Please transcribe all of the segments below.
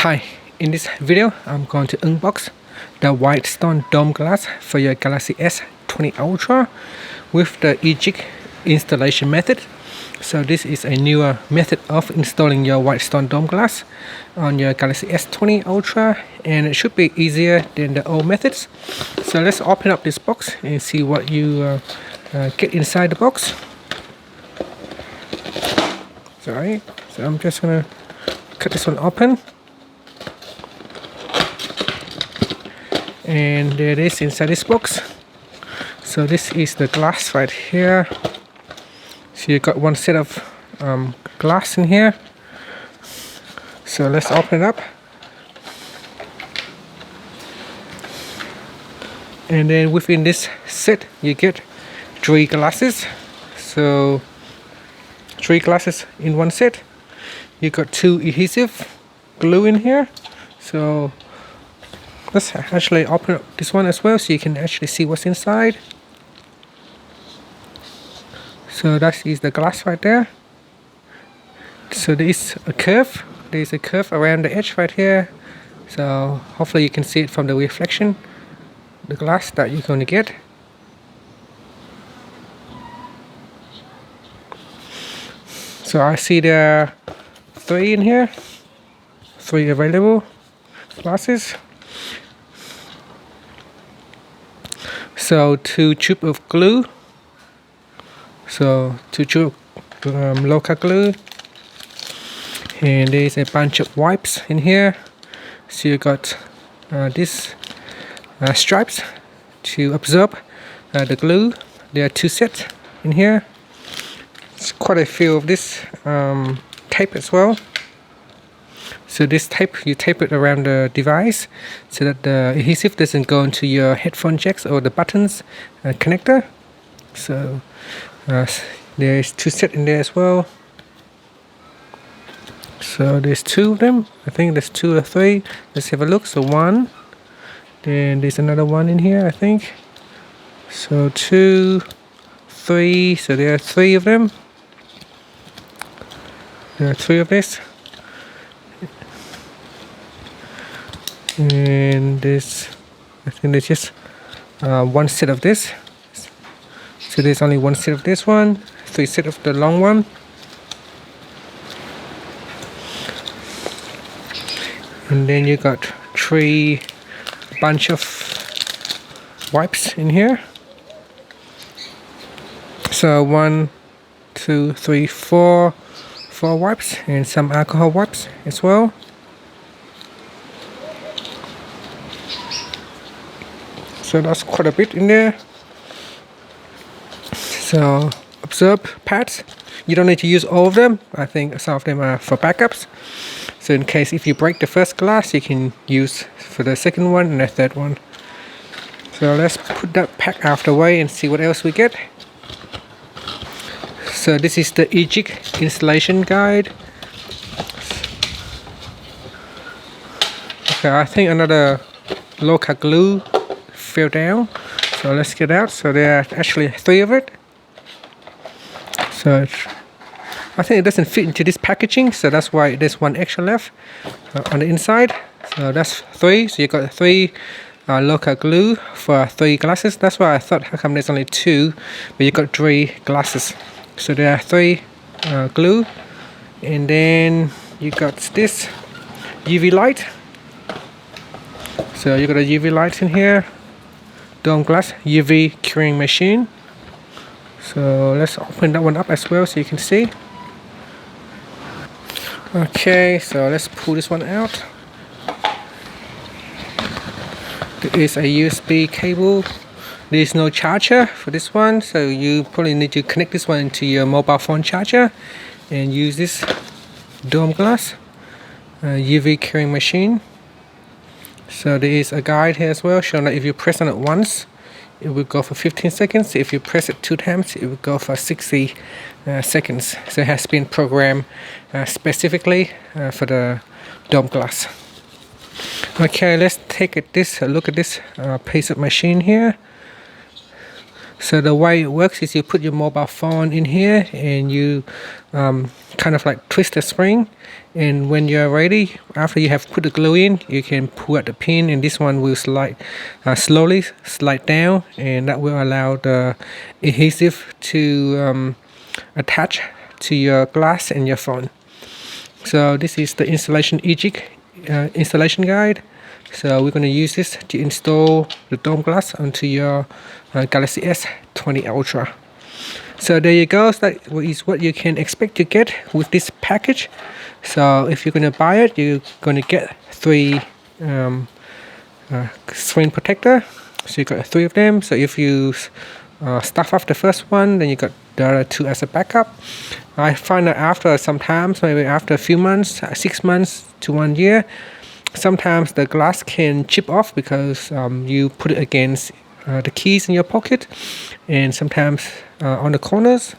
Hi, in this video I'm going to unbox the Whitestone Dome Glass for your Galaxy S20 Ultra with the E-Jig installation method. So this is a newer method of installing your Whitestone Dome Glass on your Galaxy S20 Ultra, and it should be easier than the old methods. So let's open up this box and see what you get inside the box. Sorry, so I'm just gonna cut this one open. And there it is inside this box. So this is the glass right here. So you got one set of glass in here. So let's open it up. And then within this set you get 3 glasses. So 3 glasses in one set. You got 2 adhesive glue in here. So let's actually open up this one as well so you can actually see what's inside. So that is the glass right there. So there is a curve. There is a curve around the edge right here. So hopefully you can see it from the reflection, the glass that you're going to get. So I see there are 3 in here. 3 available glasses. So 2 tubes of glue. So 2 tubes local glue. And there's a bunch of wipes in here. So you got these stripes to absorb the glue. There are 2 sets in here. It's quite a few of this tape as well. So this tape, you tape it around the device so that the adhesive doesn't go into your headphone jacks or the buttons connector. So there's 2 sets in there as well. So there's 2 of them. I think there's 2 or 3. Let's have a look. So 1. Then there's another one in here, I think. So 2, 3. So there are 3 of them. There are 3 of this. And this, I think there's just 1 set of this. So there's only 1 set of this one, 3 set of the long one. And then you got 3 bunch of wipes in here. So 1, 2, 3, 4 wipes, and some alcohol wipes as well. So that's quite a bit in there. So absorb pads, you don't need to use all of them. I think some of them are for backups. So in case if you break the first glass, you can use for the second one and the third one. So let's put that pack out of the way and see what else we get. So this is the E-Jig installation guide. Okay, I think another local glue fell down, so let's get out. So there are actually 3 of it. So I think it doesn't fit into this packaging, so that's why there's 1 extra left on the inside. So that's 3. So you got 3 local glue for 3 glasses. That's why I thought, how come there's only 2, but you got 3 glasses. So there are 3 glue, and then you got this UV light. So you got a UV light in here. Dome glass UV curing machine. So let's open that one up as well so you can see. Okay, so let's pull this one out. There is a USB cable. There is no charger for this one, so you probably need to connect this one into your mobile phone charger and use this dome glass UV curing machine. So there is a guide here as well showing that if you press on it once, it will go for 15 seconds. If you press it 2 times, it will go for 60 seconds. So it has been programmed specifically for the dome glass. Okay, let's take a look at this piece of machine here. So the way it works is you put your mobile phone in here and you kind of like twist the spring, and when you're ready, after you have put the glue in, you can pull out the pin, and this one will slowly slide down, and that will allow the adhesive to attach to your glass and your phone. So this is the installation E-Jig installation guide. So we're going to use this to install the dome glass onto your Galaxy S20 Ultra. So there you go. That is what you can expect to get with this package. So if you're going to buy it, you're going to get 3 screen protector. So you got 3 of them. So if you stuff off the first one, then you got the other 2 as a backup. I find that after sometimes, maybe after a few months, 6 months to 1 year, sometimes the glass can chip off because you put it against the keys in your pocket, and sometimes on the corners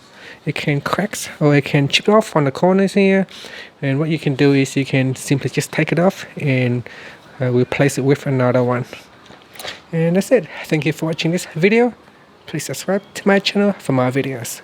it can cracks or it can chip off on the corners here. And what you can do is you can simply just take it off and replace it with another one. And that's it. Thank you for watching this video. Please subscribe to my channel for more videos.